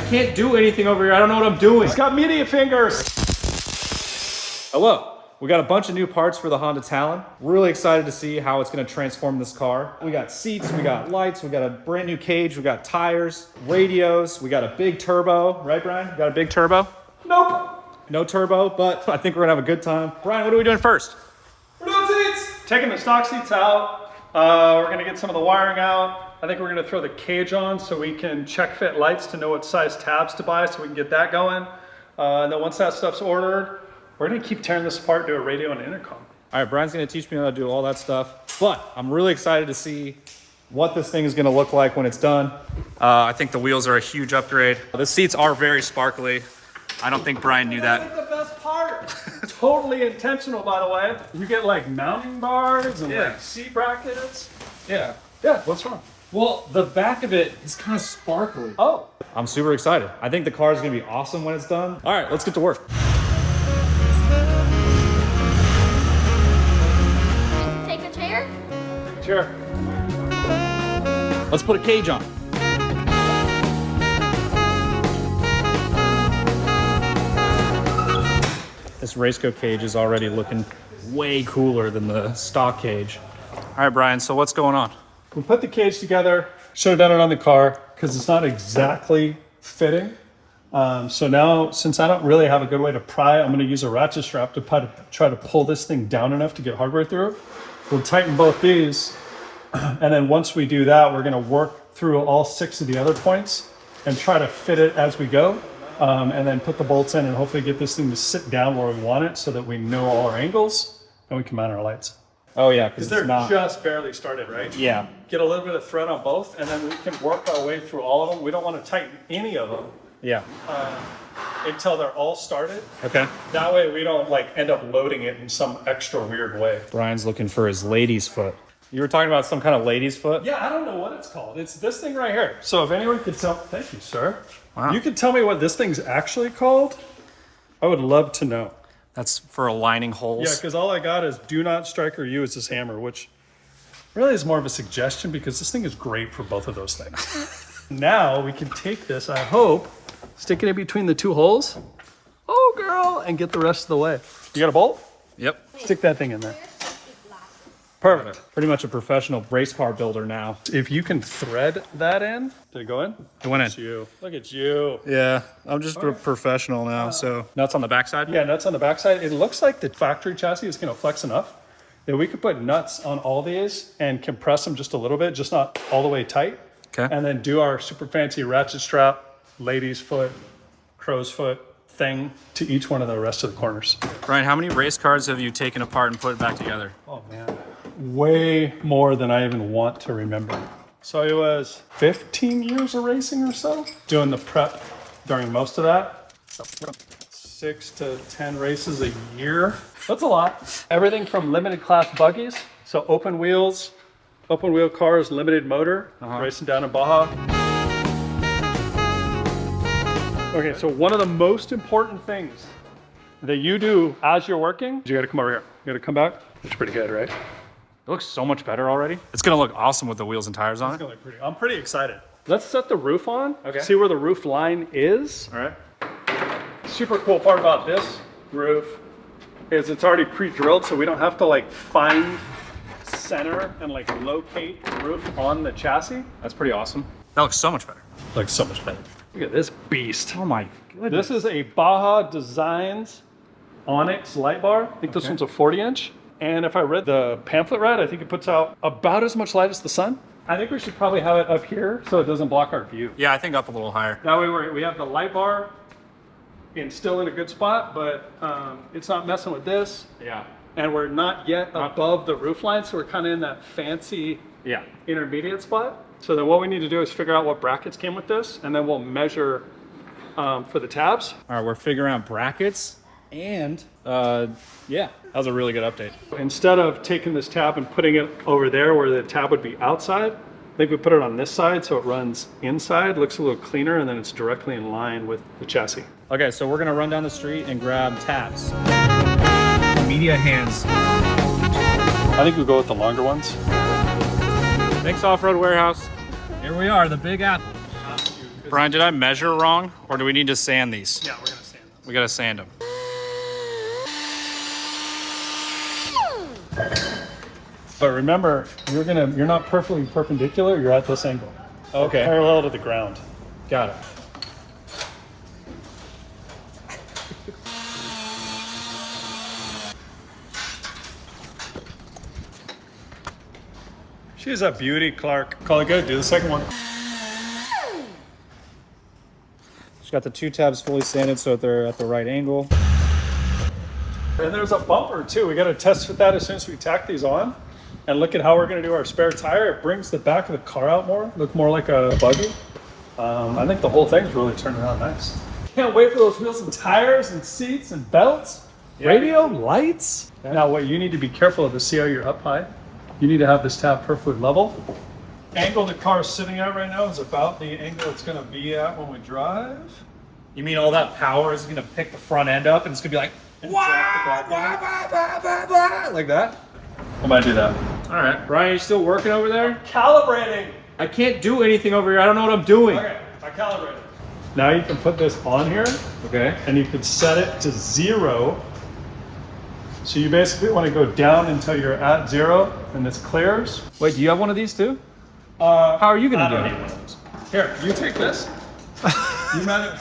can't do anything over here. I don't know what I'm doing. He's got media fingers. Hello. We got a bunch of new parts for the Honda Talon. Really excited to see how it's gonna transform this car. We got seats, we got lights, we got a brand new cage, we got tires, radios, we got a big turbo. Right, Brian? We got a big turbo? Nope. No turbo, but I think we're gonna have a good time. Brian, what are we doing first? We're doing seats. Taking the stock seats out. We're gonna get some of the wiring out. I think we're gonna throw the cage on so we can check fit lights to know what size tabs to buy so we can get that going. And then once that stuff's ordered, we're gonna keep tearing this apart, do a radio and intercom. All right, Brian's gonna teach me how to do all that stuff, but I'm really excited to see what this thing is gonna look like when it's done. I think the wheels are a huge upgrade. The seats are very sparkly. I don't think Brian knew that. That's the best part. Totally intentional, by the way. You get like mounting bars and like seat brackets. Yeah. Yeah, what's wrong? Well, the back of it is kind of sparkly. Oh. I'm super excited. I think the car is gonna be awesome when it's done. All right, let's get to work. Take a chair? Sure. Let's put a cage on. This Raceco cage is already looking way cooler than the stock cage. All right, Brian, so what's going on? We put the cage together, should have done it on the car because it's not exactly fitting. So now, since I don't really have a good way to pry, I'm gonna use a ratchet strap to try to pull this thing down enough to get hardware through. We'll tighten both these. And then once we do that, we're gonna work through all 6 of the other points and try to fit it as we go. And then put the bolts in and hopefully get this thing to sit down where we want it so that we know all our angles and we can mount our lights. Oh yeah, because They're it's not. just barely started, right? Yeah. Get a little bit of thread on both and then we can work our way through all of them. We don't want to tighten any of them Yeah. until they're all started. Okay. That way we don't like end up loading it in some extra weird way. Brian's looking for his lady's foot. You were talking about some kind of lady's foot? Yeah, I don't know what it's called. It's this thing right here. So if anyone could tell, thank you, sir. Wow. You could tell me what this thing's actually called, I would love to know. That's for aligning holes. Yeah, because all I got is do not strike or use this hammer, which really is more of a suggestion because this thing is great for both of those things. Now we can take this, I hope, stick it in between the 2 holes. Oh, girl, and get the rest of the way. You got a bolt? Yep. Stick that thing in there. Perfect. Pretty much a professional race car builder now. If you can thread that in, did it go in? It went in. It's you. Look at you. Yeah, I'm just a professional now, so. Nuts on the backside? Yeah, nuts on the backside. It looks like the factory chassis is going to flex enough that we could put nuts on all these and compress them just a little bit, just not all the way tight. Okay. And then do our super fancy ratchet strap, lady's foot, crow's foot thing to each one of the rest of the corners. Brian, how many race cars have you taken apart and put back together? Oh man, way more than I even want to remember. So it was 15 years of racing or so, doing the prep during most of that. 6 to 10 races a year. That's a lot. Everything from limited class buggies, so open wheels, open wheel cars, limited motor, racing down in Baja. Okay, so one of the most important things that you do as you're working, you gotta come over here. You gotta come back. It's pretty good, right? It looks so much better already. It's gonna look awesome with the wheels and tires on It's it. gonna look pretty. I'm pretty excited. Let's set the roof on. Okay. See where the roof line is. All right. Super cool part about this roof is it's already pre-drilled, so we don't have to like find center and like locate the roof on the chassis. That's pretty awesome. That looks so much better. Like so much better. Look at this beast. Oh my goodness. This is a Baja Designs Onyx light bar. I think this one's a 40-inch. And if I read the pamphlet right, I think it puts out about as much light as the sun. I think we should probably have it up here so it doesn't block our view. Yeah, I think up a little higher. That way we have the light bar still in a good spot, but it's not messing with this. Yeah. And we're not yet above the roof line, so we're kind of in that fancy intermediate spot. So then what we need to do is figure out what brackets came with this, and then we'll measure for the tabs. All right, we're figuring out brackets and yeah, that was a really good update. Instead of taking this tab and putting it over there where the tab would be outside, I think we put it on this side so it runs inside, looks a little cleaner, and then it's directly in line with the chassis. Okay, so we're gonna run down the street and grab tabs. Media hands. I think we'll go with the longer ones. Thanks, Off-Road Warehouse. Here we are, the Big Apple. Brian, did I measure wrong, or do we need to sand these? Yeah, we're gonna sand them. We gotta sand them. But remember, you're not perfectly perpendicular, you're at this angle. Okay, Parallel to the ground. got it. She's a beauty, Clark. Call it good, do the second one. Just got the 2 tabs fully sanded so that they're at the right angle. And there's a bumper too. We gotta test fit that as soon as we tack these on. And look at how we're gonna do our spare tire. It brings the back of the car out more, look more like a buggy. I think the whole thing's really turning out nice. Can't wait for those wheels and tires and seats and belts. Yeah. Radio, lights. Yeah. Now what you need to be careful of is see how you're up high. You need to have this tab perfectly level. Angle the car is sitting at right now is about the angle it's gonna be at when we drive. You mean all that power is gonna pick the front end up and it's gonna be like, And drop the back end. like that? I'm gonna do that. All right. Brian, you still working over there? Calibrating. I can't do anything over here. I don't know what I'm doing. Okay, I calibrated. Now you can put this on here Okay. and you can set it to 0. So you basically want to go down until you're at 0 and this clears. Wait, do you have one of these too? How How are you gonna do need it? one of those. Here, you take this. You manage.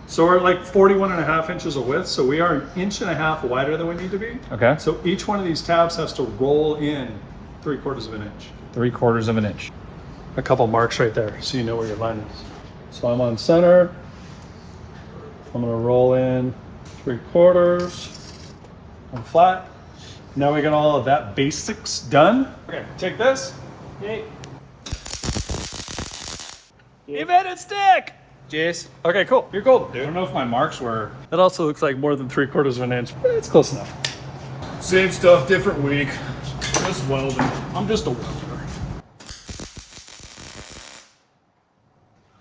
So we're at like 41.5 inches of width. So we are 1.5 inches wider than we need to be. Okay. So each one of these tabs has to roll in 3/4 of an inch. 3/4 of an inch. A couple marks right there so you know where your line is. So I'm on center. I'm gonna roll in 3/4. I'm flat. Now we got all of that basics done. Okay, take this. Hey. You made it stick! Jace. Okay, cool. You're golden, I dude. don't know if my marks were... That also looks like more than 3/4 of an inch. But it's close enough. Same stuff, different week. Just welding. I'm just a welder.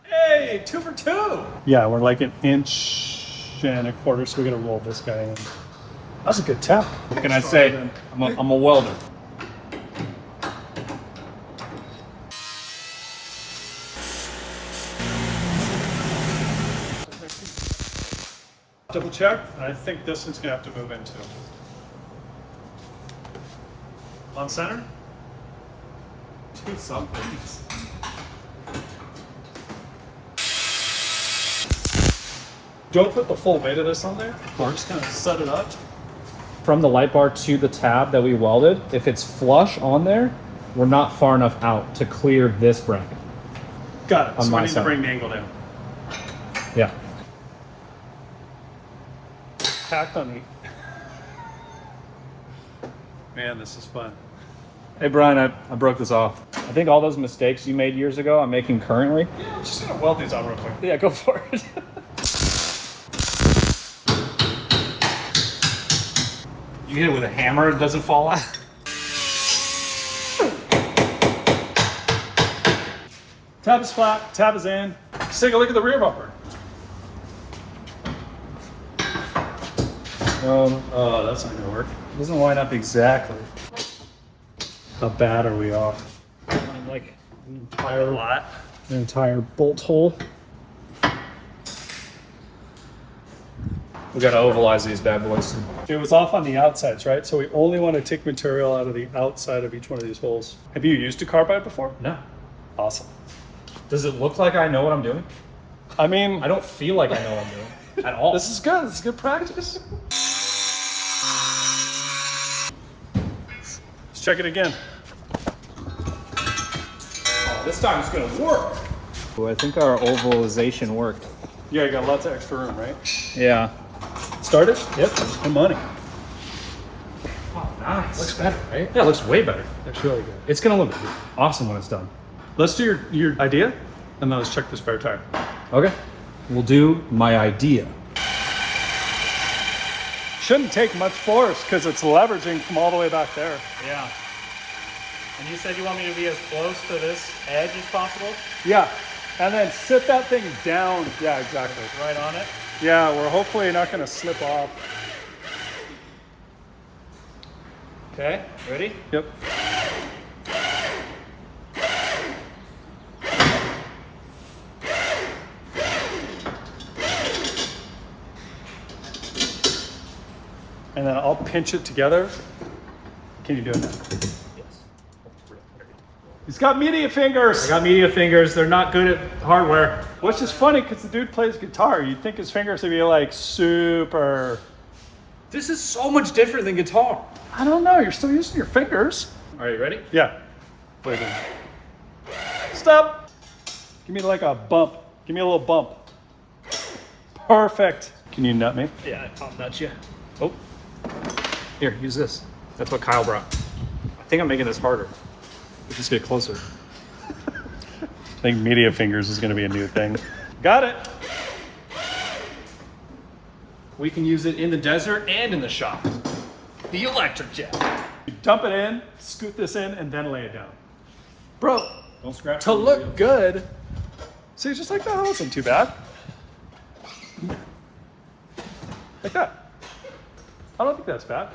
Hey, 2 for 2. Yeah, we're like 1.25 inches, so we gotta roll this guy in. That's a good tap. What can I say? I'm a welder. Double check, and I think this one's gonna have to move into. On center? Do something. Don't put the full weight of this on there. We're just gonna set it up. From the light bar to the tab that we welded, if it's flush on there, we're not far enough out to clear this bracket. Got it. On So my we need to side. bring the angle down. Yeah. Tacked on me. Man, this is fun. Hey Brian, I broke this off. I think all those mistakes you made years ago, I'm making currently. Yeah, I'm just gonna weld these out real quick. Yeah, go for it. You hit it with a hammer, it doesn't fall out. Tab is flat, tab is in. Let's take a look at the rear bumper. Oh, that's not gonna work. It doesn't line up exactly. How bad are we off? Like A lot. an entire bolt hole. We gotta ovalize these bad boys. It was off on the outsides, right? So we only want to take material out of the outside of each one of these holes. Have you used a carbide before? No. Awesome. Does it look like I know what I'm doing? I mean, I don't feel like I know what I'm doing at all. this is good. This is good practice. Let's check it again. Oh, this time it's gonna work. Oh, I think our ovalization worked. Yeah, you got lots of extra room, right? Yeah. Start it? Yep. Good money. Oh, nice. Looks better, right? Yeah, it looks way better. Looks really good. It's gonna look awesome when it's done. Let's do your idea, and then let's check the spare tire. Okay. We'll do my idea. Shouldn't take much force because it's leveraging from all the way back there. Yeah. And you said you want me to be as close to this edge as possible? Yeah. And then sit that thing down. Yeah, exactly. Right on it? Yeah, we're hopefully not going to slip off. Okay, ready? Yep. and then I'll pinch it together. Can you do it now? He's got media fingers. I got media fingers. They're not good at hardware. Which is funny because the dude plays guitar. You'd think his fingers would be like super. This is so much different than guitar. I don't know. You're still using your fingers. All right, you ready? Yeah. Wait a minute. Stop. Give me like a bump. Give me a little bump. Perfect. Can you nut me? Yeah, I'll nudge you. Oh. Here, use this. That's what Kyle brought. I think I'm making this harder. Let's just get closer. I think media fingers is going to be a new thing. Got it. We can use it in the desert and in the shop. The electric jack. You dump it in, scoot this in, and then lay it down. Bro, Don't scratch to look good. See, just like that, that wasn't too bad. Like that. I don't think that's bad.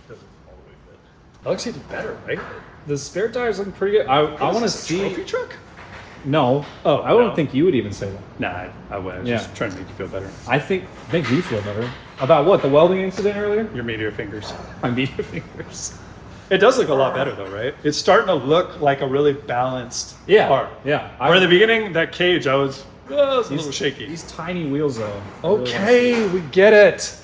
That looks even better, right? The spare tire's looking pretty good. I want to see. Trophy truck? No. Oh, I don't no. think you would even say that. Nah, I would. I was Yeah. just trying to make you feel better. I think make me feel better. About what? The welding incident earlier? Your media fingers. My media fingers. It does look a lot better though, right? It's starting to look like a really balanced Yeah. car. Yeah. Where in the beginning, that cage, I was a little shaky. These tiny wheels, though. Okay, we get it.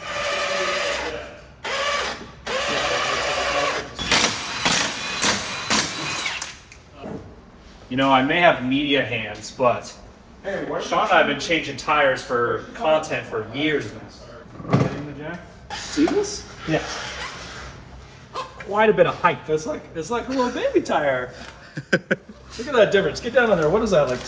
You know, I may have media hands, but Sean and I have been changing tires for content for years now. See this? Yeah. Quite a bit of height. It's like a little baby tire. Look at that difference. Get down on there. What is that like?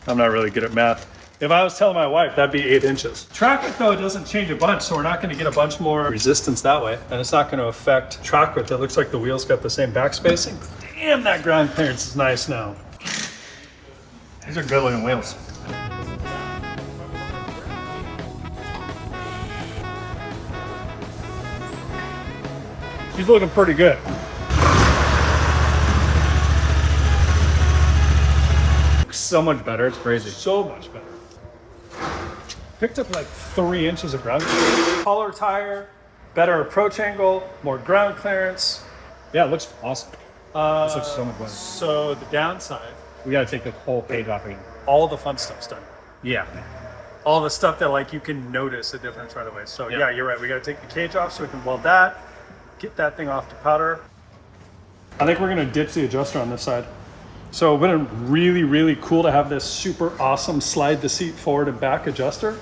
I'm not really good at math. If I was telling my wife, that'd be 8 inches. Track width though doesn't change a bunch, so we're not going to get a bunch more resistance that way, and it's not going to affect track width. It looks like the wheels got the same back spacing. Damn, that ground clearance is nice now. These are good looking wheels. He's looking pretty good. So much better. It's crazy. So much better. Picked up like 3 inches of ground clearance. Taller tire, better approach angle, more ground clearance. Yeah, it looks awesome. This looks so much better. So the downside, We got to take the whole page off again. all the fun stuff's done. Yeah. All the stuff that like you can notice a difference right away. So Yeah. yeah, you're right. We got to take the cage off so we can weld that, get that thing off to powder. I think we're gonna ditch the adjuster on this side. So it would have been really, really cool to have this super awesome slide the seat forward and back adjuster,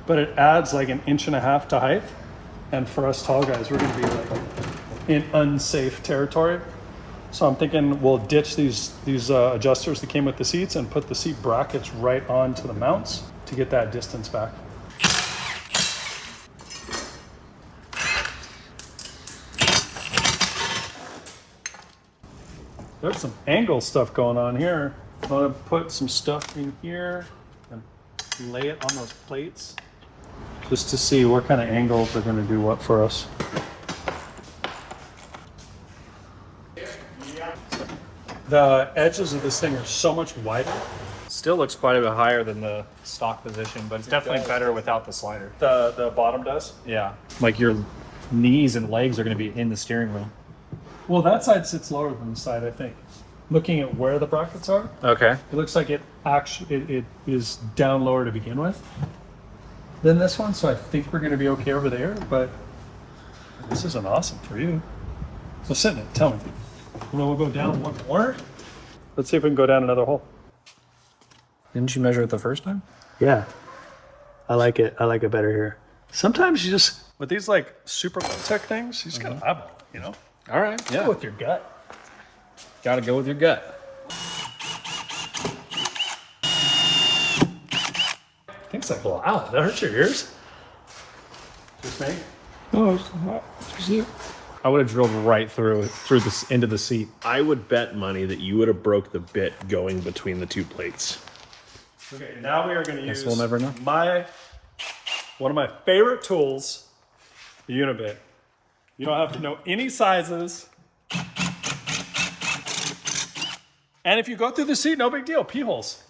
but it adds like 1.5 inches to height. And for us tall guys, we're gonna be like in unsafe territory. So I'm thinking we'll ditch these adjusters that came with the seats and put the seat brackets right onto the mounts to get that distance back. There's some angle stuff going on here. I'm gonna put some stuff in here and lay it on those plates just to see what kind of angles are gonna do what for us. The edges of this thing are so much wider. Still looks quite a bit higher than the stock position, but it's definitely better without the slider. The bottom does. Yeah. Like your knees and legs are going to be in the steering wheel. Well, that side sits lower than the side, I think. Looking at where the brackets are, Okay. it looks like it is down lower to begin with than this one. So I think we're going to be okay over there. But this isn't awesome for you. So sit in it. Tell me. We'll go down one more. Let's see if we can go down another hole. Didn't you measure it the first time? Yeah, I like it. I like it better here. Sometimes you just with these like super low tech things, you just gotta eyeball it, you know. All right. Go with your gut. Got to go with your gut. Things like, wow, that hurts your ears. Just me. Oh, it's you. I would have drilled right through this into the seat. I would bet money that you would have broke the bit going between the two plates. Okay, now we are going to use we'll never know. one of my favorite tools, the Unibit. You don't have to know any sizes. And if you go through the seat, no big deal, pee holes.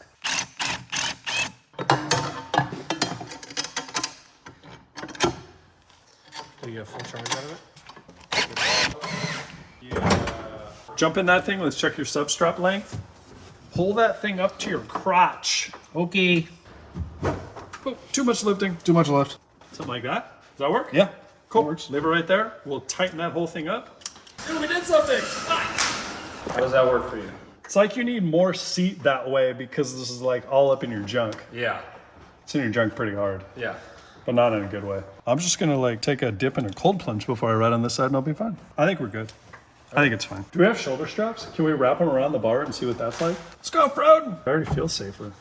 you get a full charge out of it. Jump in that thing. Let's check your substrap length. Pull that thing up to your crotch. Okay. Oh, too much lifting. Too much left. Something like that. Does that work? Yeah. Cool. Leave it right there. We'll tighten that whole thing up. Dude, we did something. How does that work for you? It's like you need more seat that way because this is like all up in your junk. Yeah. It's in your junk pretty hard, Yeah. but not in a good way. I'm just gonna like take a dip in a cold plunge before I ride on this side and I'll be fine. I think we're good. I think it's fine. Do we have shoulder straps? Can we wrap them around the bar and see what that's like? Let's go off-roading. I already feel safer.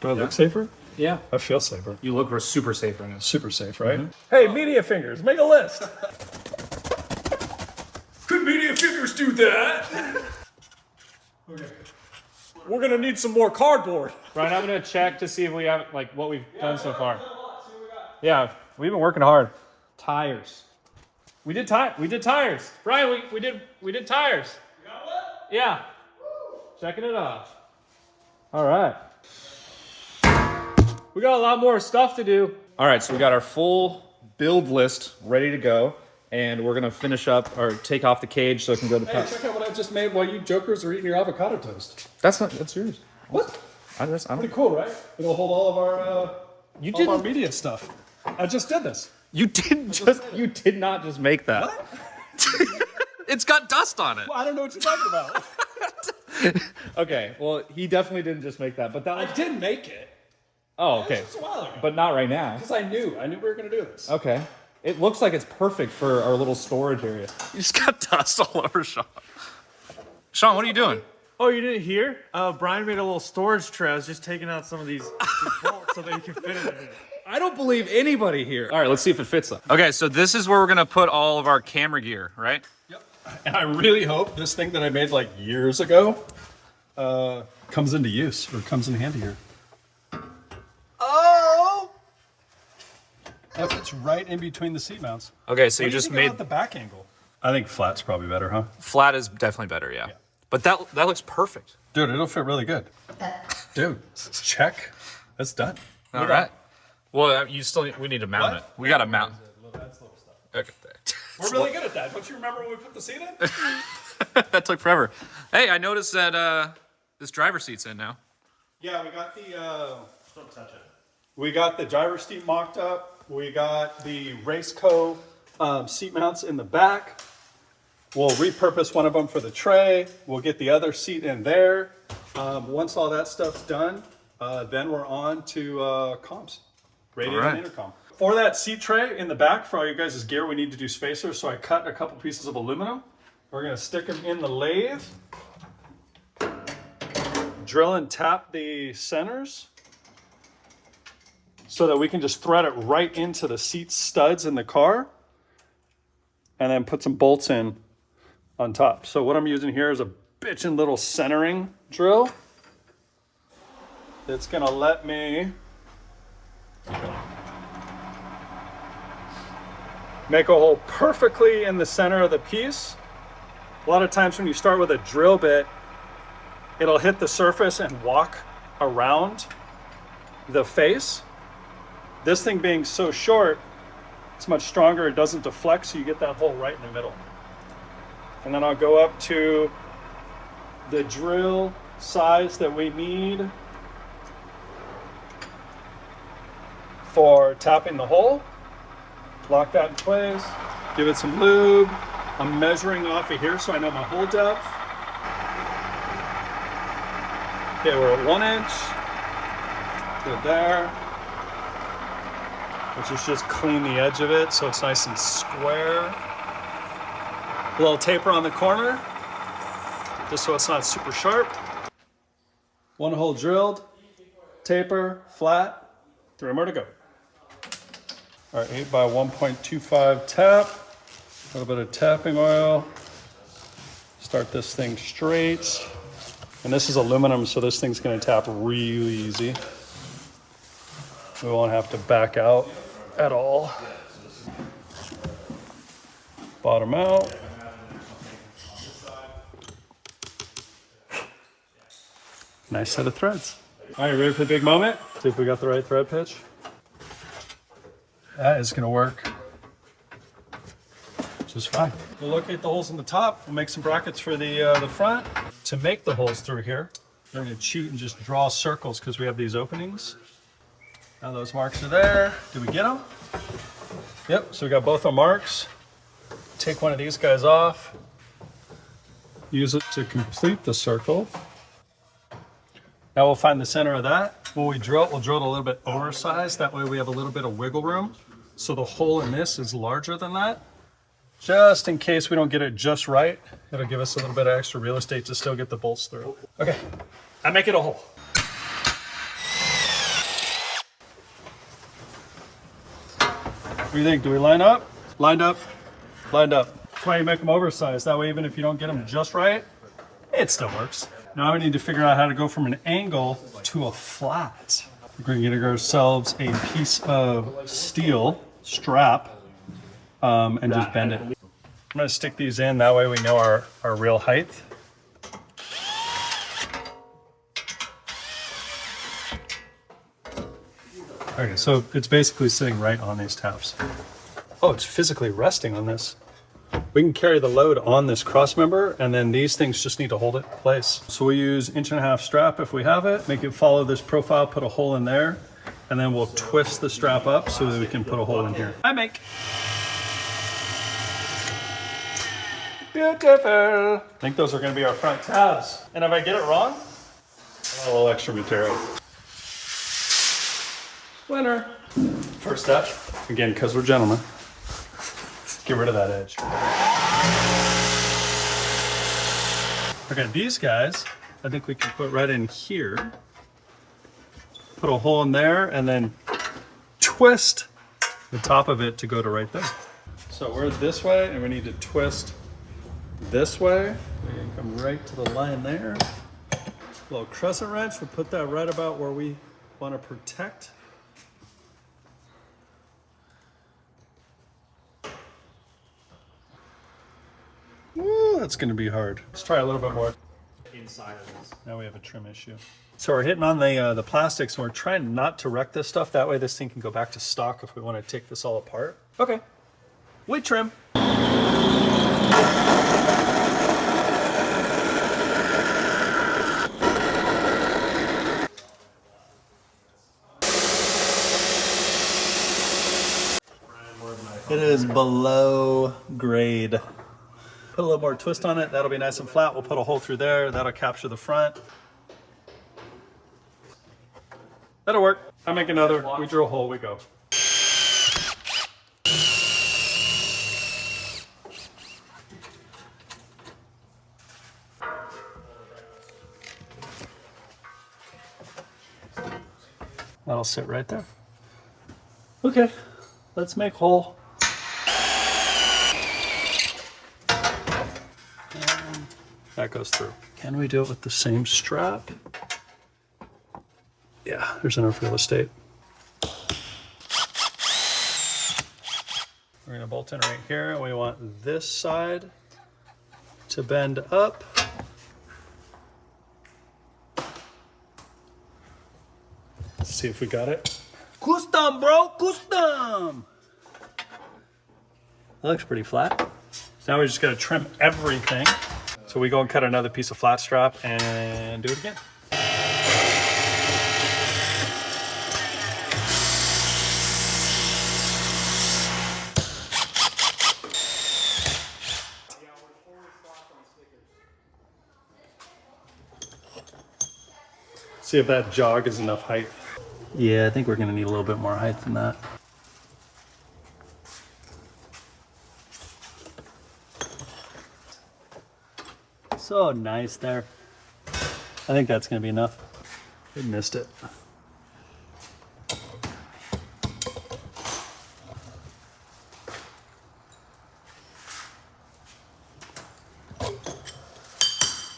Do I look safer? Yeah. I feel safer. You look super safe right now. Super safe, right? Hey, media fingers, make a list. Could media fingers do that? Okay. We're gonna need some more cardboard. Brian, I'm gonna check to see if we have like what we've done so far. Yeah, we've been working hard. Tires. We did tires. Brian, we did tires. You got what? Yeah. Checking it off. All right. We got a lot more stuff to do. All right, so we got our full build list ready to go, and we're gonna finish up or take off the cage so it can go to. Hey, check out what I just made while you jokers are eating your avocado toast. That's yours. What? I don't. Pretty cool, right? It'll hold all of our You all of our didn't. media stuff. I just did this. You did not just make that. What? It's got dust on it. Well, I don't know what you're talking about. Okay, well, he definitely didn't just make that, but that I did make it. Oh, okay. Just a while ago. But not right now. Because I knew we were gonna do this. Okay. It looks like it's perfect for our little storage area. You just got dust all over Sean. Sean, what are you doing? Oh, you didn't hear? Brian made a little storage tray. I was just taking out some of these bolts so that you can fit it in it. I don't believe anybody here. All right, let's see if it fits though. Okay, so this is where we're gonna put all of our camera gear, right? Yep. And I really hope this thing that I made like years ago comes into use or comes in handy here. Oh! That fits right in between the seat mounts. Okay, so What you do just think made about the back angle. I think flat's probably better, huh? flat is definitely better, yeah. But that looks perfect. Dude, it'll fit really good. Dude, check. That's done. All right. Well, we need to mount it. We got to mount. Okay. We're really good at that. Don't you remember when we put the seat in? That took forever. Hey, I noticed that this driver seat's in now. Yeah, we got the don't touch it. We got the driver's seat mocked up. We got the Raceco seat mounts in the back. We'll repurpose one of them for the tray. We'll get the other seat in there. Once all that stuff's done, then we're on to comms, radio and intercom. For that seat tray in the back, for all you guys' gear, we need to do spacers. So I cut a couple pieces of aluminum. We're gonna stick them in the lathe. Drill and tap the centers so that we can just thread it right into the seat studs in the car and then put some bolts in on top. So what I'm using here is a bitchin' little centering drill. It's gonna let me make a hole perfectly in the center of the piece. A lot of times when you start with a drill bit, it'll hit the surface and walk around the face. This thing being so short, it's much stronger. It doesn't deflect, so you get that hole right in the middle. And then I'll go up to the drill size that we need for tapping the hole. Lock that in place, give it some lube. I'm measuring off of here so I know my hole depth. Okay, we're at 1 inch. Good there. Which is just clean the edge of it so it's nice and square. A little taper on the corner, just so it's not super sharp. 1 hole drilled, taper, flat, 3 more to go. Our 8 by 1.25 tap, a little bit of tapping oil. Start this thing straight. And this is aluminum, so this thing's gonna tap really easy. We won't have to back out at all. Bottom out. Nice set of threads. All right, ready for the big moment? See if we got the right thread pitch. That is gonna work is fine. We'll locate the holes in the top. We'll make some brackets for the front. To make the holes through here, we're going to cheat and just draw circles because we have these openings. Now those marks are there. Did we get them? Yep, so we got both our marks. Take one of these guys off. Use it to complete the circle. Now we'll find the center of that. When we drill it, we'll drill it a little bit oversized. That way we have a little bit of wiggle room. So the hole in this is larger than that. Just in case we don't get it just right, it'll give us a little bit of extra real estate to still get the bolts through. Okay, I make it a hole. What do you think? Do we line up? Lined up? Lined up. That's why you make them oversized. That way, even if you don't get them just right, it still works. Now we need to figure out how to go from an angle to a flat. We're going to get ourselves a piece of steel strap and just bend it. I'm going to stick these in. That way we know our real height. Okay, so it's basically sitting right on these tabs. Oh, it's physically resting on this. We can carry the load on this cross member, and then these things just need to hold it in place. So we use 1.5 inch strap if we have it, make it follow this profile, put a hole in there, and then we'll twist the strap up so that we can put a hole in here. I make. Beautiful. I think those are gonna be our front tabs. And if I get it wrong, a little extra material. Winner. First step, again, because we're gentlemen, get rid of that edge. Okay, these guys, I think we can put right in here. Put a hole in there and then twist the top of it to go to right there. So we're this way and we need to twist this way. We're gonna come right to the line there. A little crescent wrench, we'll put that right about where we want to protect. Ooh, that's going to be hard. Let's try a little bit more. Inside of this. Now we have a trim issue. So we're hitting on the plastics, and we're trying not to wreck this stuff. That way this thing can go back to stock if we want to take this all apart. Okay. We trim. It is below grade. Put a little more twist on it. That'll be nice and flat. We'll put a hole through there. That'll capture the front. That'll work. I make another. We drill a hole. We go. That'll sit right there. Okay. Let's make hole. That goes through. Can we do it with the same strap? Yeah, there's enough real estate. We're gonna bolt in right here, and we want this side to bend up. Let's see if we got it. Custom, bro, custom! That looks pretty flat. So now we just gotta trim everything. So we go and cut another piece of flat strap and do it again. See if that jog is enough height. Yeah, I think we're gonna need a little bit more height than that. So nice there. I think that's gonna be enough. We missed it.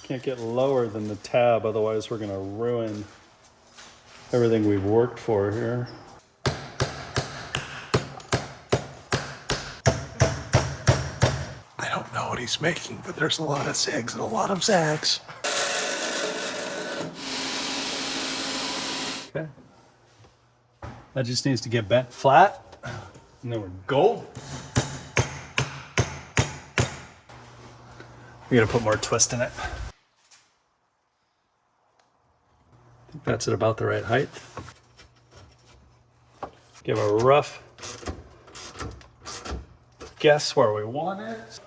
Can't get lower than the tab, otherwise we're gonna ruin everything we've worked for here. I don't know what he's making, but there's a lot of zigs and a lot of zags. Okay. That just needs to get bent flat, and then we're golden. We gotta put more twist in it. I think that's at about the right height. Give a rough guess where we want it.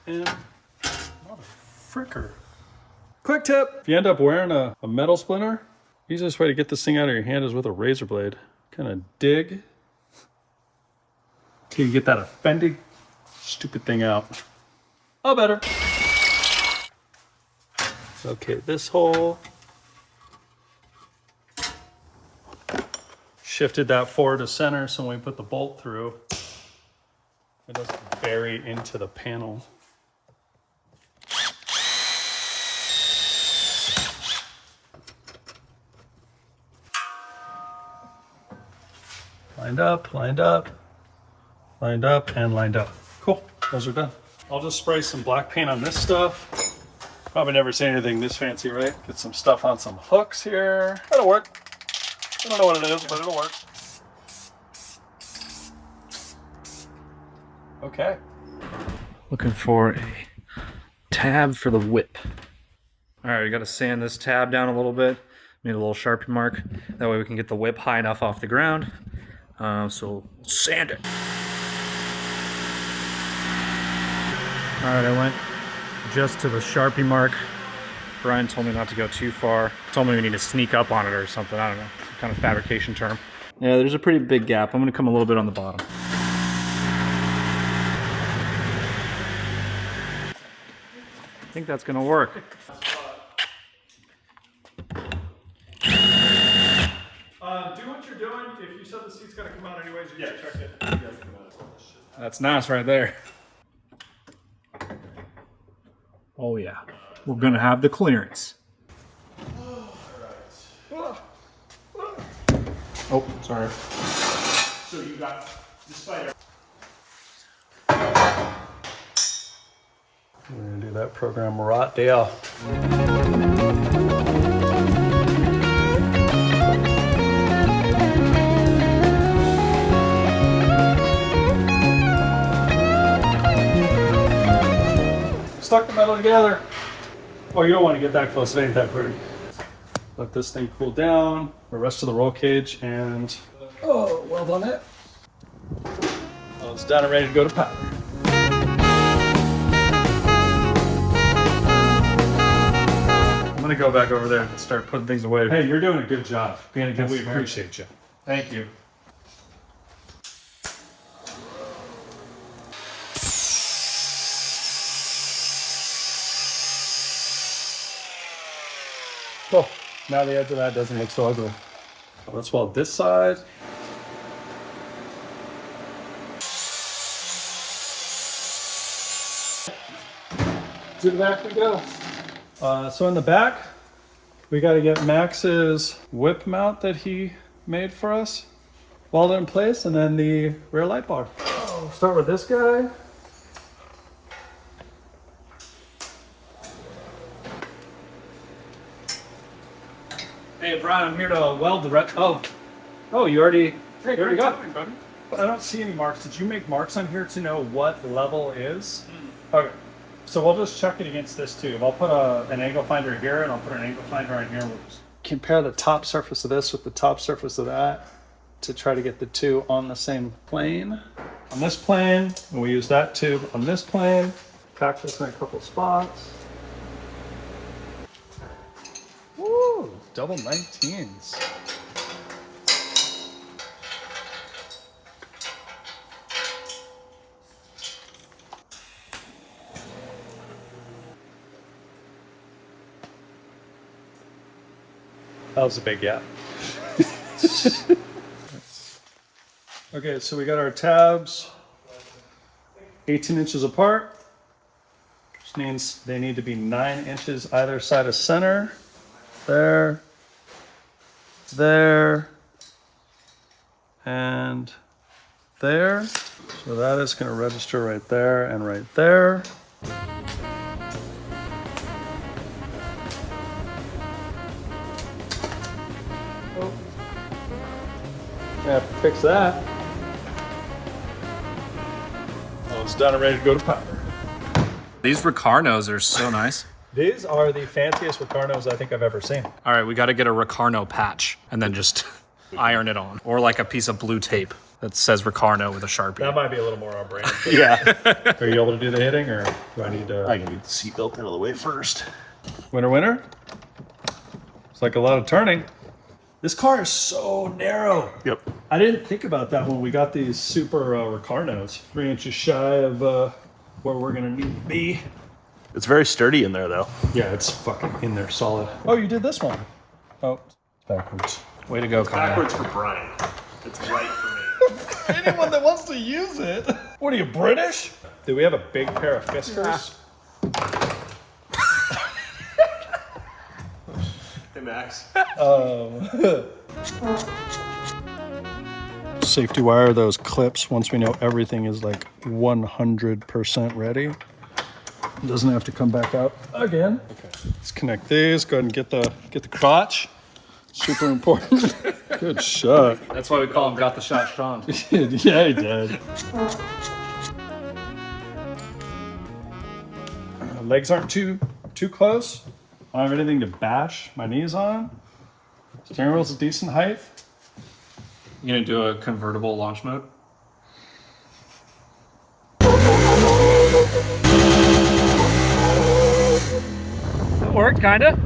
And mother fricker. Quick tip, if you end up wearing a metal splinter, easiest way to get this thing out of your hand is with a razor blade. Kind of dig till you get that offending stupid thing out. Oh, better. Okay, this hole. Shifted that forward to center so when we put the bolt through, it doesn't bury into the panel. Lined up, lined up, lined up, and lined up. Cool, those are done. I'll just spray some black paint on this stuff. Probably never seen anything this fancy, right? Get some stuff on some hooks here. That'll work. I don't know what it is, but it'll work. Okay. Looking for a tab for the whip. All right, we got to sand this tab down a little bit. Made a little Sharpie mark. That way we can get the whip high enough off the ground. So sand it. All right, I went just to the Sharpie mark. Brian told me not to go too far. Told me we need to sneak up on it or something. I don't know, some kind of fabrication term. Yeah, there's a pretty big gap. I'm gonna come a little bit on the bottom. I think that's gonna work. Do what you're doing. If you said the seat's gonna come out anyways, you just check it. That's nice right there. Oh yeah, we're gonna have the clearance. Oh, sorry. So you got the spider. We're gonna do that program right there. Stuck the metal together. Oh, you don't want to get that close. It ain't that pretty. Let this thing cool down. The rest of the roll cage and weld on it. Well, it's done and ready to go to powder. I'm gonna go back over there and start putting things away. Hey, you're doing a good job. Being a good We sport. appreciate you. Thank you. Cool. Now the edge of that doesn't look so ugly. Let's weld this side. To the back we go. So in the back, we got to get Max's whip mount that he made for us welded in place, and then the rear light bar. We'll start with this guy. Hey Brian, I'm here to weld the Oh, you already got it. Buddy. I don't see any marks. Did you make marks on here to know what level is? Okay. So we'll just check it against this tube. I'll put an angle finder here, and I'll put an angle finder on here. We'll just compare the top surface of this with the top surface of that to try to get the two on the same plane. On this plane, and we use that tube on this plane. Pack this in a couple spots. Woo! Double 19s. That was a big gap. Okay, so we got our tabs 18 inches apart, which means they need to be 9 inches either side of center. There, there, and there. So that is going to register right there and right there. I have to fix that. Oh, It's done and ready to go to powder. These Ricardos are so nice. These are the fanciest Ricardos I think I've ever seen. All right, we got to get a Ricardo patch and then just iron it on. Or like a piece of blue tape that says Ricardo with a Sharpie. That might be a little more on brand. Yeah. Are you able to do the hitting, or do I need to? I can get the seatbelt out of the way first. Winner. It's like a lot of turning. This car is so narrow. Yep. I didn't think about that when we got these super Ricardos. 3 inches shy of where we're gonna need to be. It's very sturdy in there, though. Yeah, it's fucking in there solid. Oh, you did this one. Oh, it's backwards. Way to go, Kyle. Backwards for Brian. It's right for me. Anyone that wants to use it. What are you, British? Do we have a big pair of fiskars? Hey, Max. Safety wire those clips once we know everything is like 100% ready. Doesn't have to come back out again. Okay. Let's connect these. Go ahead and get the crotch. Super important. Good shot. That's why we call him Got the Shot Sean. Yeah, he did. Legs aren't too close. I don't have anything to bash my knees on. Steering wheel's a decent height. You gonna do a convertible launch mode? That worked, kinda.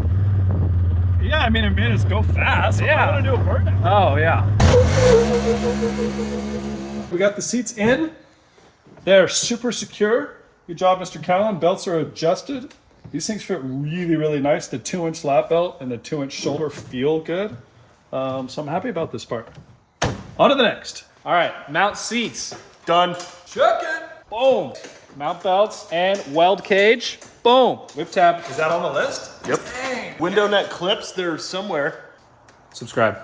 Yeah, I mean, it made us go fast. Yeah. I want to do a burnout. Oh, yeah. We got the seats in. They're super secure. Good job, Mr. Callan. Belts are adjusted. These things fit really, really nice. The 2-inch lap belt and the 2-inch shoulder feel good. So I'm happy about this part. On to the next. All right, mount seats. Done. Check it. Boom. Mount belts and weld cage. Boom. Whip tab. Is that on the list? Yep. Window net clips, they're somewhere. Subscribe.